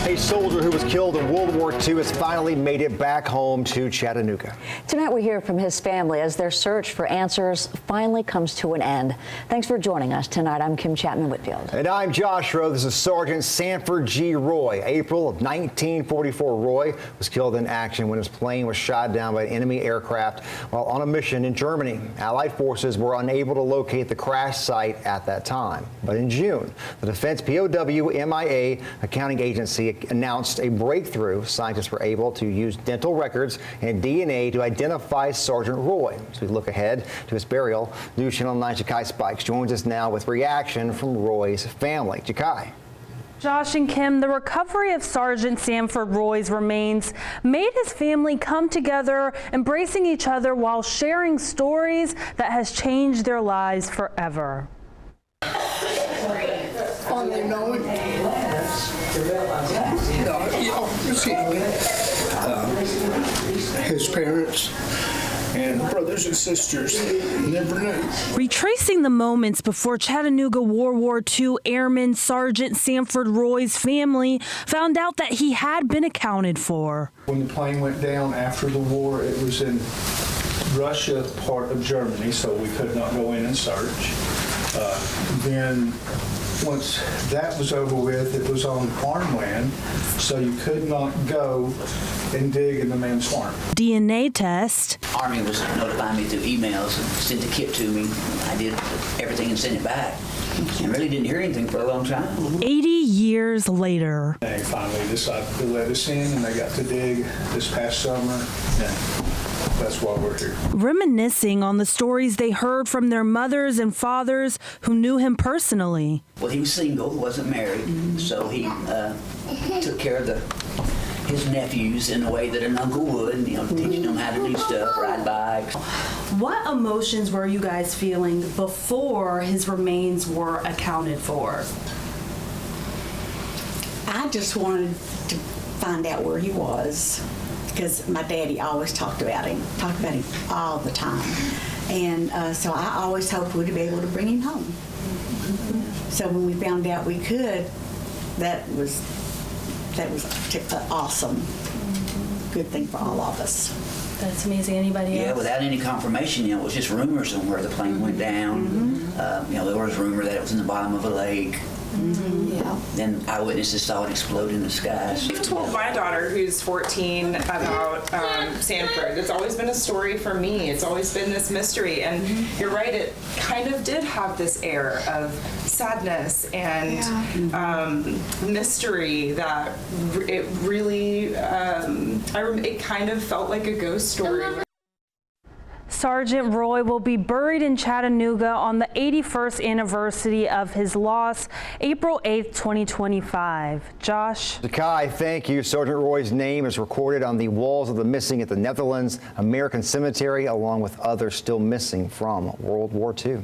A soldier who was killed in World War II has finally made it back home to Chattanooga. Tonight we hear from his family as their search for answers finally comes to an end. Thanks for joining us tonight. I'm Kim Chapman-Whitfield. And I'm Josh Rowe. This is Sergeant Sanford G. Roy. April of 1944, Roy was killed in action when his plane was shot down by an enemy aircraft while on a mission in Germany. Allied forces were unable to locate the crash site at that time. But in June, the Defense WWII accounting agency announced a breakthrough. Scientists were able to use dental records and DNA to identify Sergeant Roy. As we look ahead to his burial, News Channel 9's Ja'Kai Spikes joins us now with reaction from Roy's family. Ja'Kai. Josh and Kim, the recovery of Sergeant Sanford Roy's remains made his family come together, embracing each other while sharing stories that has changed their lives forever. His parents and brothers and sisters never knew. Retracing the moments before Chattanooga World War II Airman Sergeant Sanford Roy's family found out that he had been accounted for. When the plane went down after the war, it was in Russia, part of Germany, so we could not go in and search. Then once that was over with, it was on farmland, so you could not go and dig in the man's farm. DNA test. Army was notifying me through emails and sent the kit to me. I did everything and sent it back. And really didn't hear anything for a long time. 80 years later. They finally decided to let us in, and they got to dig this past summer, and that's why we're here. Reminiscing on the stories they heard from their mothers and fathers who knew him personally. Well, he was single, wasn't married, so he took care of his nephews in a way that an uncle would, teaching them how to do stuff, ride bikes. What emotions were you guys feeling before his remains were accounted for? I just wanted to find out where he was, because my daddy always talked about him all the time. And so I always hoped we'd be able to bring him home. So when we found out we could, that was awesome. Good thing for all of us. That's amazing. Anybody else? Yeah, without any confirmation, it was just rumors on where the plane went down. There was rumor that it was in the bottom of a lake. Yeah. Then eyewitnesses saw it explode in the skies. I've told my daughter, who's 14, about Sanford. It's always been a story for me. It's always been this mystery. And you're right, it kind of did have this air of sadness and mystery that it really, it kind of felt like a ghost story. Sergeant Roy will be buried in Chattanooga on the 81st anniversary of his loss, April 8th, 2025. Josh? Ja'Kai, thank you. Sergeant Roy's name is recorded on the walls of the missing at the Netherlands American Cemetery, along with others still missing from World War II.